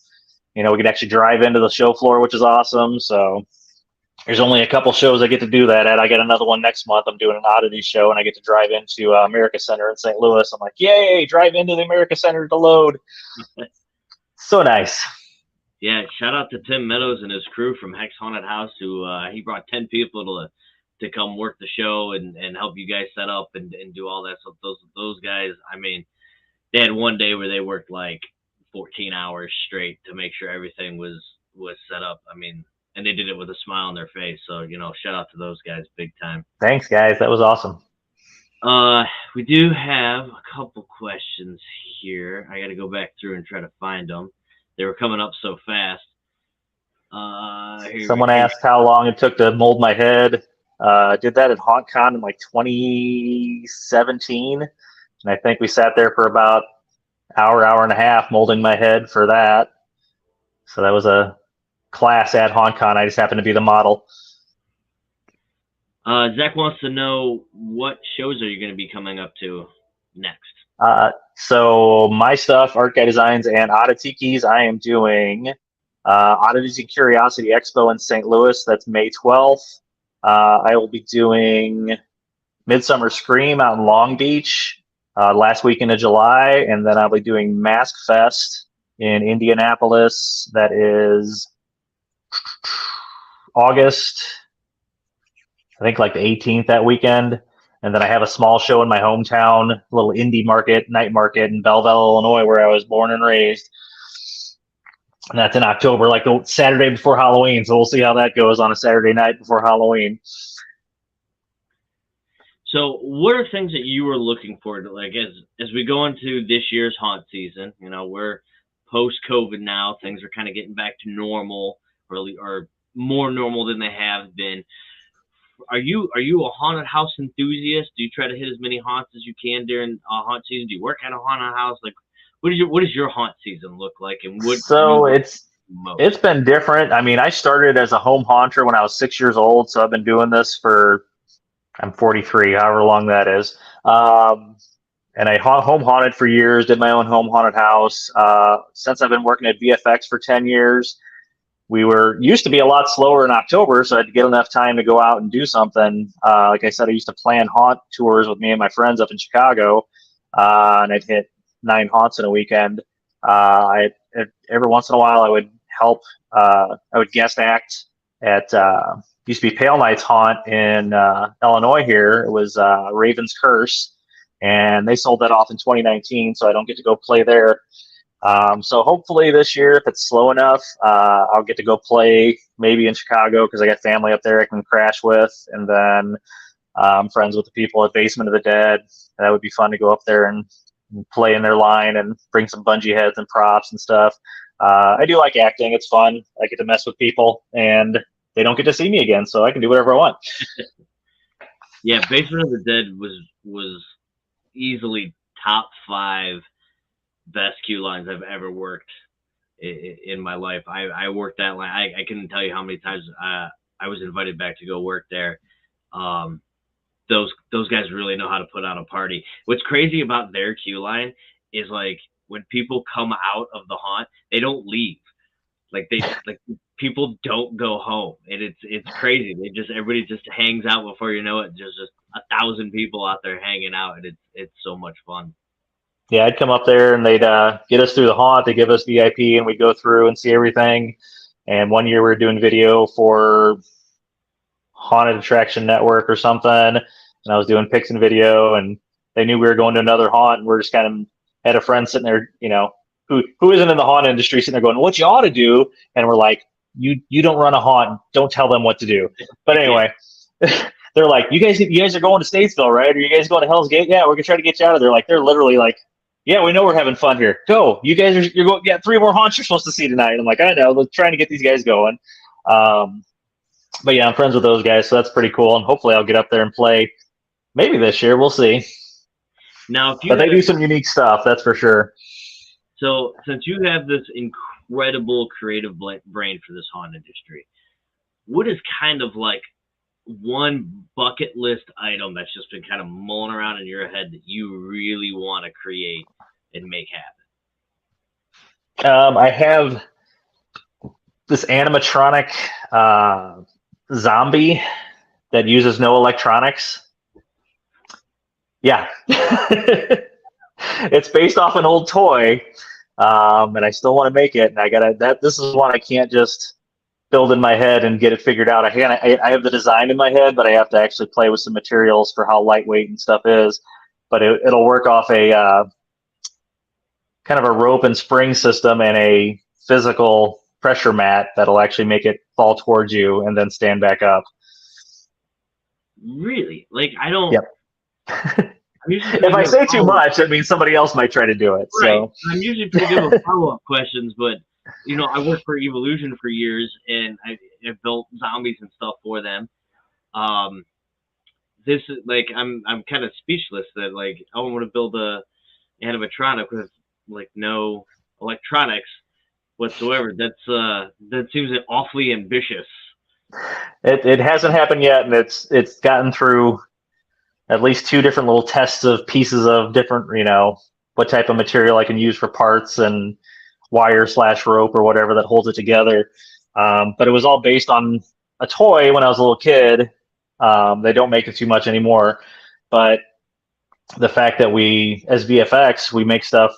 we could actually drive into the show floor, which is awesome. So there's only a couple shows I get to do that at. I got another one next month. I'm doing an oddity show, and I get to drive into America Center in St. Louis. I'm like, yay, drive into the America Center to load. So nice. Yeah, shout out to Tim Meadows and his crew from Hex Haunted House, who he brought 10 people to come work the show and help you guys set up and do all that. So those guys, I mean, they had one day where they worked like 14 hours straight to make sure everything was set up. I mean, and they did it with a smile on their face. So, shout out to those guys big time. Thanks, guys. That was awesome. We do have a couple questions here. I got to go back through and try to find them. They were coming up so fast. Someone asked how long it took to mold my head. Did that at HauntCon in like 2017. And I think we sat there for about hour and a half molding my head for that. So that was a class at HauntCon. I just happened to be the model. Zach wants to know, what shows are you going to be coming up to next? So my stuff, Art Guy Designs and OddiTikis, I am doing Oddity Curiosity Expo in St. Louis. That's May 12th. I will be doing Midsummer Scream out in Long Beach last weekend of July, and then I'll be doing Mask Fest in Indianapolis. That is August, I think like the 18th that weekend. And then I have a small show in my hometown, a little indie night market in Belleville, Illinois, where I was born and raised. And that's in October, like the Saturday before Halloween. So we'll see how that goes on a Saturday night before Halloween. So what are things that you were looking forward to, like, as we go into this year's haunt season? We're post-COVID now. Things are kind of getting back to normal, or more normal than they have been. Are you a haunted house enthusiast? Do you try to hit as many haunts as you can during haunt season? Do you work at a haunted house? Like, what does your haunt season look like? And so most? It's been different. I mean, I started as a home haunter when I was 6 years old, so I've been doing this for, I'm 43, however long that is. And I home haunted for years, did my own home haunted house. Since I've been working at VFX for 10 years, we were used to be a lot slower in October, so I had to get enough time to go out and do something. Like I said, I used to plan haunt tours with me and my friends up in Chicago, and I'd hit 9 haunts in a weekend. Every once in a while, I would help. I would guest act at used to be Pale Knight's Haunt in Illinois. Here it was Raven's Curse, and they sold that off in 2019, so I don't get to go play there. So hopefully this year, if it's slow enough, I'll get to go play maybe in Chicago because I got family up there I can crash with, and then I'm friends with the people at Basement of the Dead. That would be fun to go up there and play in their line and bring some bungee heads and props and stuff. I do like acting; it's fun. I get to mess with people, and they don't get to see me again, so I can do whatever I want. Yeah, Basement of the Dead was easily top 5 best queue lines I've ever worked in my life. I worked that line. I couldn't tell you how many times I was invited back to go work there. Those guys really know how to put on a party. What's crazy about their queue line is like when people come out of the haunt, they don't leave. Like people don't go home, and it's crazy. Everybody just hangs out before you know it. There's just 1,000 people out there hanging out, and it's so much fun. Yeah, I'd come up there and they'd get us through the haunt. They give us VIP, and we'd go through and see everything. And one year we were doing video for Haunted Attraction Network or something, and I was doing pics and video, and they knew we were going to another haunt, and we're just kind of had a friend sitting there, who isn't in the haunt industry, sitting there going, "What you ought to do?" And we're like, "You don't run a haunt. Don't tell them what to do." But anyway, they're like, "You guys are going to Statesville, right? Or you guys going to Hell's Gate? Yeah, we're gonna try to get you out of there." Like they're literally like, "Yeah, we know we're having fun here. Go. You're going. Yeah, 3 more haunts you're supposed to see tonight." And I'm like, "I know. We're trying to get these guys going." But yeah, I'm friends with those guys, so that's pretty cool. And hopefully I'll get up there and play maybe this year. We'll see. Now, but they do some unique stuff, that's for sure. So since you have this incredible creative brain for this haunt industry, what is kind of like one bucket list item that's just been kind of mulling around in your head that you really want to create and make happen? I have this animatronic zombie that uses no electronics. Yeah. It's based off an old toy, and I still want to make it. And this is one I can't just build in my head and get it figured out. I have the design in my head, but I have to actually play with some materials for how lightweight and stuff is. But it'll work off a kind of a rope and spring system and a physical pressure mat that'll actually make it fall towards you and then stand back up. Really? Like, I don't... Yep. If I say too much, that means somebody else might try to do it. Right. So I'm usually pretty good with follow-up questions, but I worked for Evolution for years, and I built zombies and stuff for them. This is like I'm kind of speechless that like I want to build a animatronic with like no electronics whatsoever. That seems awfully ambitious. It hasn't happened yet, and it's gotten through at least 2 different little tests of pieces of different, what type of material I can use for parts and wire/rope or whatever that holds it together. But it was all based on a toy when I was a little kid. They don't make it too much anymore. But the fact that we, as VFX, we make stuff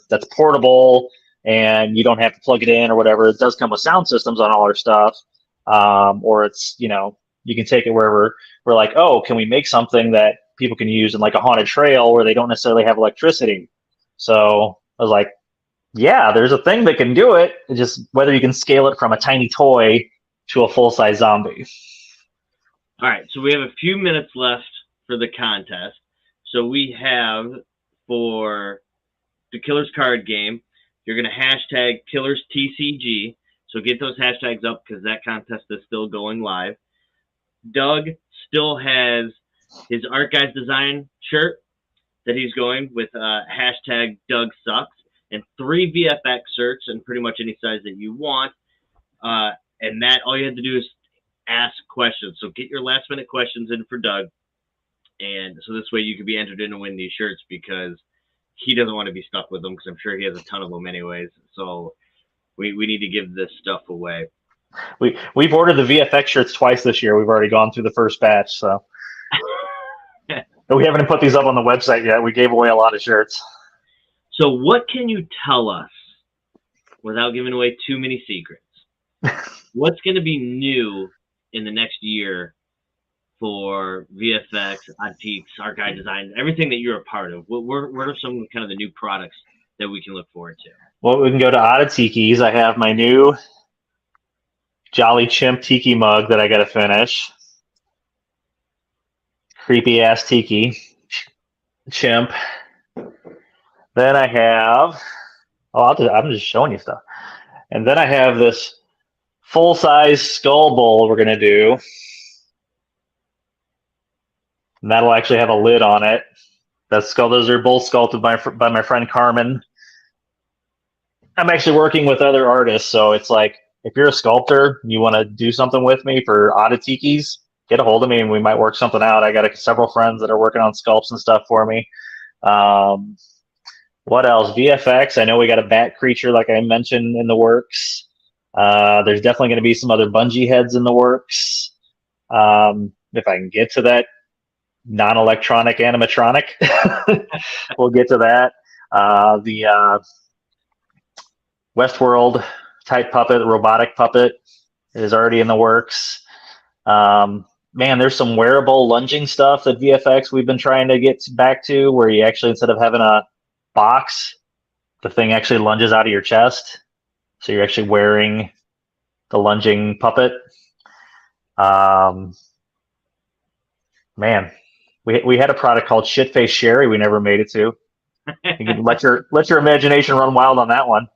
that's portable and you don't have to plug it in or whatever. It does come with sound systems on all our stuff. Or it's, you can take it wherever. We're like, oh, can we make something that people can use in like a haunted trail where they don't necessarily have electricity? So I was like, yeah, there's a thing that can do it. It's just whether you can scale it from a tiny toy to a full-size zombie. All right, so we have a few minutes left for the contest. So we have for the Killers card game, you're going to hashtag KillersTCG. So get those hashtags up because that contest is still going live. Doug still has his Art Guys Design shirt that he's going with hashtag Doug Sucks. and 3 VFX shirts in pretty much any size that you want. And that all you have to do is ask questions. So get your last minute questions in for Doug. And so this way you can be entered in to win these shirts, because he doesn't want to be stuck with them, because I'm sure he has a ton of them anyways. So we need to give this stuff away. We've ordered the VFX shirts twice this year. We've already gone through the first batch, so we haven't put these up on the website yet. We gave away a lot of shirts. So what can you tell us, without giving away too many secrets, what's going to be new in the next year for VFX, OddiTikis, Art Guide Design, everything that you're a part of? What are some kind of the new products that we can look forward to? Well, we can go to OddiTikis. I have my new Jolly Chimp Tiki mug that I got to finish. Creepy ass Tiki Chimp. Then I have, I'm just showing you stuff. And then I have this full-size skull bowl we're going to do. And that'll actually have a lid on it. Those are both sculpted by my friend Carmen. I'm actually working with other artists, so it's like, if you're a sculptor, you want to do something with me for OddiTikis, get a hold of me and we might work something out. I got several friends that are working on sculpts and stuff for me. What else? VFX. I know we got a bat creature, like I mentioned, in the works. There's definitely going to be some other bungee heads in the works. If I can get to that non-electronic animatronic, we'll get to that. The Westworld type puppet, robotic puppet, is already in the works. Man, there's some wearable lunging stuff that VFX we've been trying to get back to, where you actually, instead of having a box, the thing actually lunges out of your chest, so you're actually wearing the lunging puppet. Man, we had a product called Shitface Sherry we never made it to. You can let your imagination run wild on that one.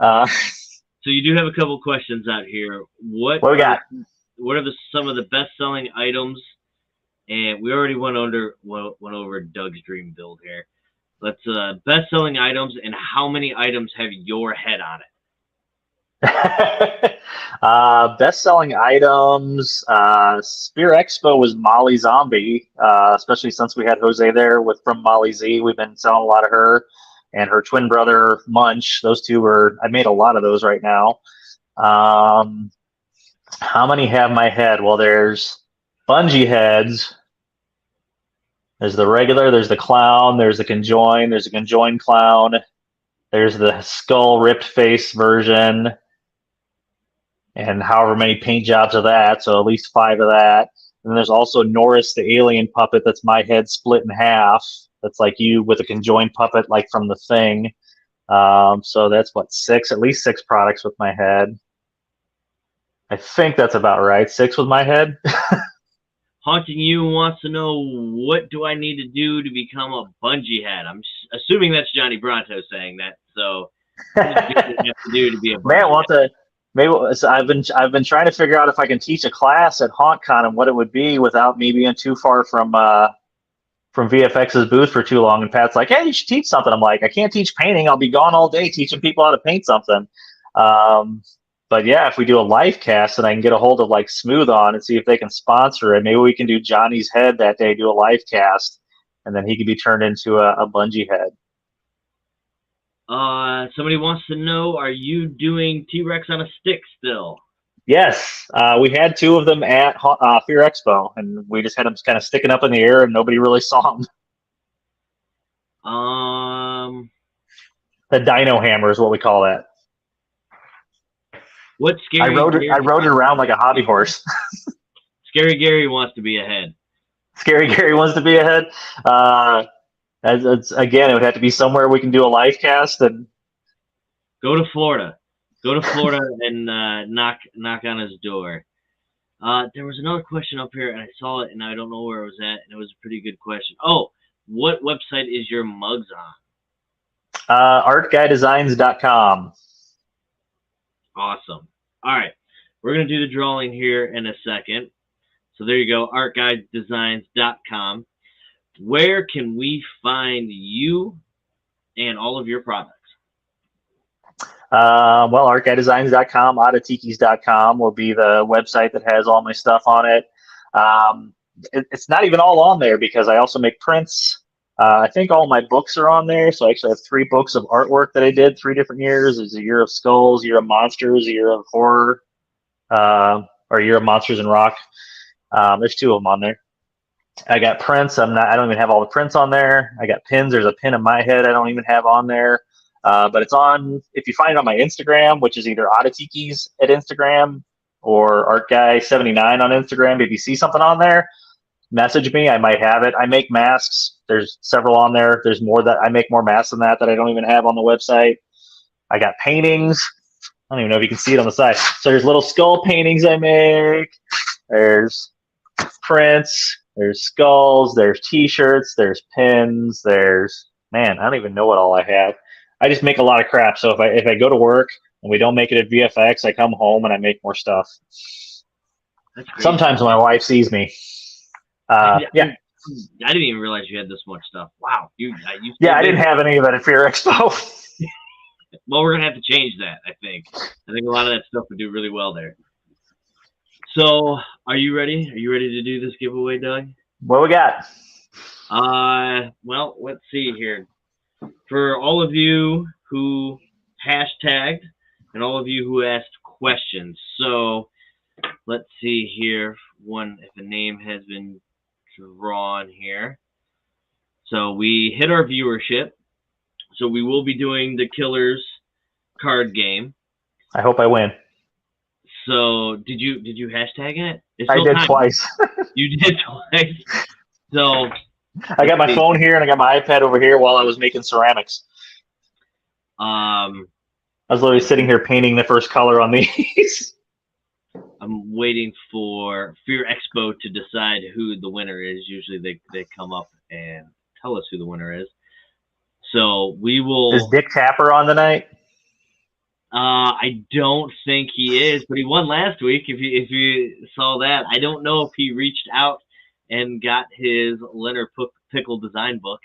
So you do have a couple questions out here. What we got? What are some of the best-selling items? And we already went over Doug's dream build here. Let's best-selling items, and how many items have your head on it? Best-selling items. Fear Expo was Molly Zombie, especially since we had Jose there from Molly Z. We've been selling a lot of her. And her twin brother, Munch. Those two I made a lot of those right now. How many have my head? Well, there's bungee heads. There's the regular, there's the clown, there's the conjoined, there's a conjoined clown. There's the skull ripped face version. And however many paint jobs of that, so at least 5 of that. And there's also Norris, the alien puppet, that's my head split in half. That's like you with a conjoined puppet, like from The Thing. So that's what, 6, at least 6 products with my head. I think that's about right. 6 with my head. Haunting You wants to know, what do I need to do to become a bungee head? I'm assuming that's Johnny Bronto saying that. So what do you have to do to be a bungee head? I've been trying to figure out if I can teach a class at HauntCon and what it would be without me being too far from VFX's booth for too long. And Pat's like, hey, you should teach something. I'm like, I can't teach painting. I'll be gone all day teaching people how to paint something. But yeah, if we do a live cast and I can get a hold of like Smooth On and see if they can sponsor it, maybe we can do Johnny's head that day, do a live cast, and then he could be turned into a bungee head. Somebody wants to know, are you doing T-Rex on a stick still? Yes, we had 2 of them at Fear Expo, and we just had them kind of sticking up in the air, and nobody really saw them. The Dino Hammer is what we call that. What Scary? I rode it around like a hobby horse. Scary Gary wants to be ahead. Scary Gary wants to be ahead. Again, it would have to be somewhere we can do a live cast and go to Florida. Go to Florida and knock on his door. There was another question up here, and I saw it, and I don't know where it was at, and it was a pretty good question. Oh, what website is your mugs on? ArtGuyDesigns.com. Awesome. All right. We're going to do the drawing here in a second. So there you go, ArtGuyDesigns.com. Where can we find you and all of your products? Well, artguydesigns.com, OddiTikis.com will be the website that has all my stuff on it. It's not even all on there because I also make prints. I think all my books are on there. So I actually have 3 books of artwork that I did 3 different years. There's a Year of Skulls, Year of Monsters, a Year of Horror, or Year of Monsters and Rock. There's 2 of them on there. I got prints. I don't even have all the prints on there. I got pins. There's a pin in my head I don't even have on there. But it's on, if you find it on my Instagram, which is either OddiTikis at Instagram or ArtGuy79 on Instagram. If you see something on there, message me. I might have it. I make masks. There's several on there. There's more that I make more masks than that I don't even have on the website. I got paintings. I don't even know if you can see it on the side. So there's little skull paintings I make. There's prints. There's skulls. There's T-shirts. There's pins. Man, I don't even know what all I have. I just make a lot of crap. So if I go to work and we don't make it at VFX, I come home and I make more stuff. Sometimes my wife sees me. I didn't even realize you had this much stuff. Wow. I didn't have any of it at Fear Expo. Well, we're going to have to change that, I think. I think a lot of that stuff would do really well there. So, are you ready? Are you ready to do this giveaway, Doug? What we got? Well, let's see here. For all of you who hashtagged and all of you who asked questions. So, let's see here. If a name has been drawn here. So, we hit our viewership. So we will be doing the Killers card game. I hope I win. So did you hashtag it? I did twice. You did twice. So I got my phone here and I got my iPad over here while I was making ceramics. I was literally sitting here painting the first color on these. I'm waiting for Fear Expo to decide who the winner is. Usually they come up and tell us who the winner is. So we will. Is Dick Tapper on tonight? I don't think he is, but he won last week. If you saw that, I don't know if he reached out and got his Leonard Pickle design book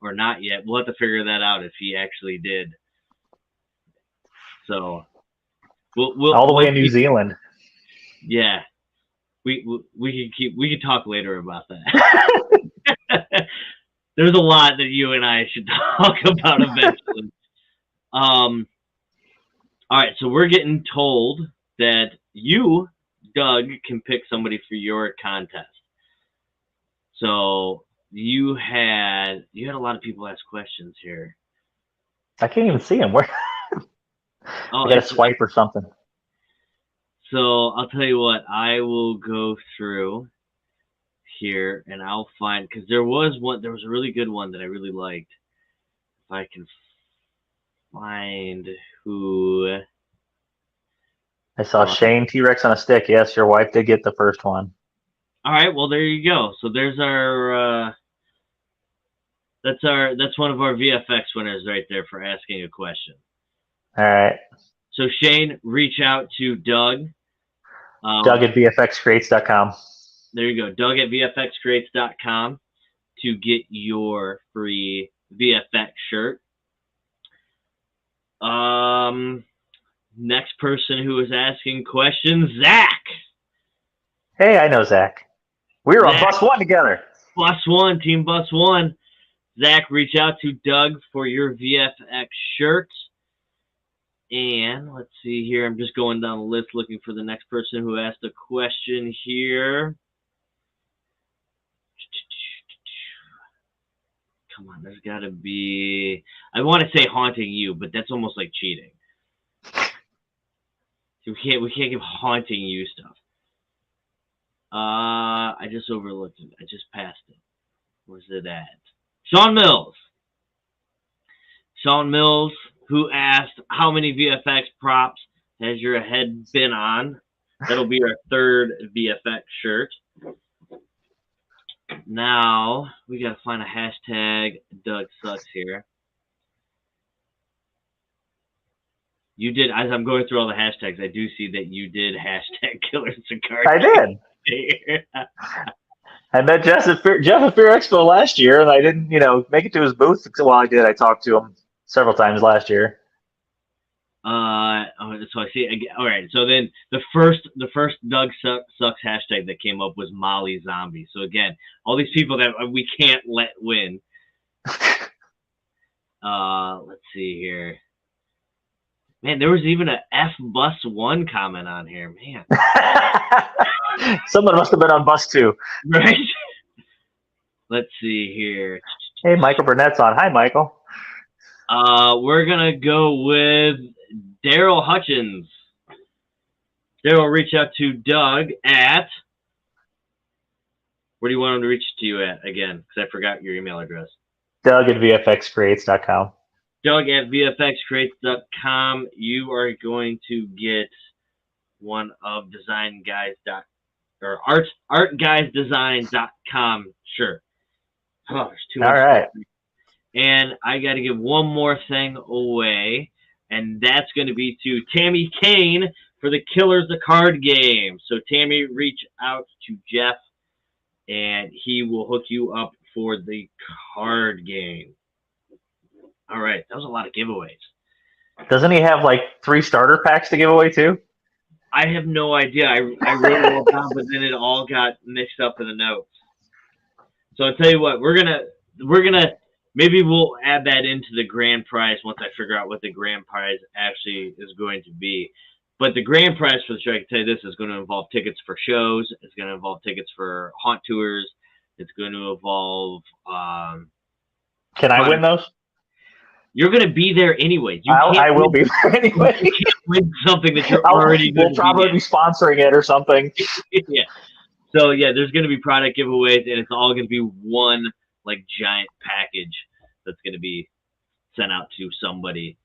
or not yet. We'll have to figure that out if he actually did. So we'll all the way in New Zealand. Yeah, we can talk later about that. There's a lot that you and I should talk about eventually. All right, so we're getting told that you, Doug, can pick somebody for your contest. So you had a lot of people ask questions here. I can't even see them. Where? Oh, I got to swipe or something. So I'll tell you what. I will go through here and I'll find, because there was a really good one that I really liked. If I can find who. I saw Shane T-Rex on a stick. Yes, your wife did get the first one. All right, well there you go. So there's our that's one of our VFX winners right there for asking a question. All right. So Shane, reach out to Doug. Doug at VFXcreates.com. There you go, Doug at VFXcreates.com to get your free VFX shirt. Next person who is asking questions, Zach. Hey, I know Zach. We were on Bus 1 together. Bus 1, Team Bus 1. Zach, reach out to Doug for your VFX shirt. And let's see here. I'm just going down the list looking for the next person who asked a question here. Come on, there's got to be. I want to say haunting you, but that's almost like cheating. We can't give haunting you stuff. I just overlooked it. I just passed it. Where's it at? Sean Mills. Sean Mills, who asked, how many VFX props has your head been on? That'll be our third VFX shirt. Now, we got to find a hashtag Doug Sucks here. You did, as I'm going through all the hashtags, I do see that you did hashtag Killers and Cards. I did. I met Jeff at Fear Expo last year, and I didn't, make it to his booth. Well, I did. I talked to him several times last year. So I see. All right. So then the first Doug sucks hashtag that came up was Molly Zombie. So again, all these people that we can't let win. Let's see here. Man, there was even a F bus 1 comment on here. Man, someone must have been on bus 2, right? Let's see here. Hey, Michael Burnett's on. Hi, Michael. We're gonna go with Daryl Hutchins. Daryl, reach out to Doug at. Where do you want him to reach to you at again? Because I forgot your email address. Doug at VFXcreates.com. Doug at VFXcreates.com. You are going to get one of Design Guys or ArtGuysDesign.com. Sure. Oh, there's too much. All right. And I got to give one more thing away, and that's going to be to Tammy Kane for the Killers the Card Game. So Tammy, reach out to Jeff, and he will hook you up for the card game. All right, that was a lot of giveaways. Doesn't he have like 3 starter packs to give away too? I have no idea. I wrote it all down, but then it all got mixed up in the notes. So I'll tell you what, we're gonna maybe we'll add that into the grand prize once I figure out what the grand prize actually is going to be. But the grand prize for the show, I can tell you this, is going to involve tickets for shows. It's going to involve tickets for haunt tours. It's going to involve. Can I win those? You're going to be there anyway. I will be there anyway. You can't win something that you're already going to be. We'll probably be sponsoring it or something. Yeah. So yeah, there's going to be product giveaways, and it's all going to be one like giant package that's going to be sent out to somebody.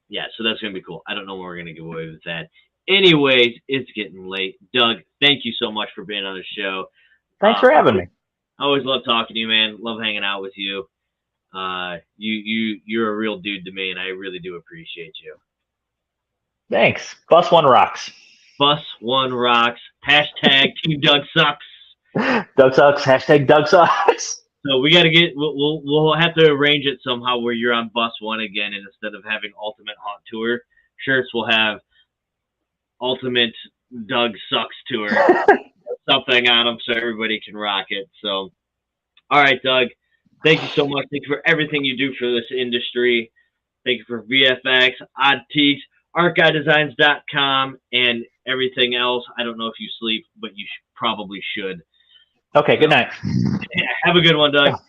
Yeah, so that's going to be cool. I don't know what we're going to give away with that. Anyways, it's getting late. Doug, thank you so much for being on the show. Thanks for having me. I always love talking to you, man. Love hanging out with you. You're a real dude to me, and I really do appreciate you. Thanks. Bus 1 rocks. Bus 1 rocks. Hashtag Team Doug sucks. Doug sucks. Hashtag Doug sucks. So we got to get. We'll have to arrange it somehow where you're on Bus 1 again, and instead of having Ultimate Haunt Tour shirts, we'll have Ultimate Doug Sucks Tour. Something on them so everybody can rock it. So, all right, Doug. Thank you so much. Thank you for everything you do for this industry. Thank you for VFX, OddiTikis, ArtGuyDesigns.com, and everything else. I don't know if you sleep, but you probably should. Okay, good night. Have a good one, Doug.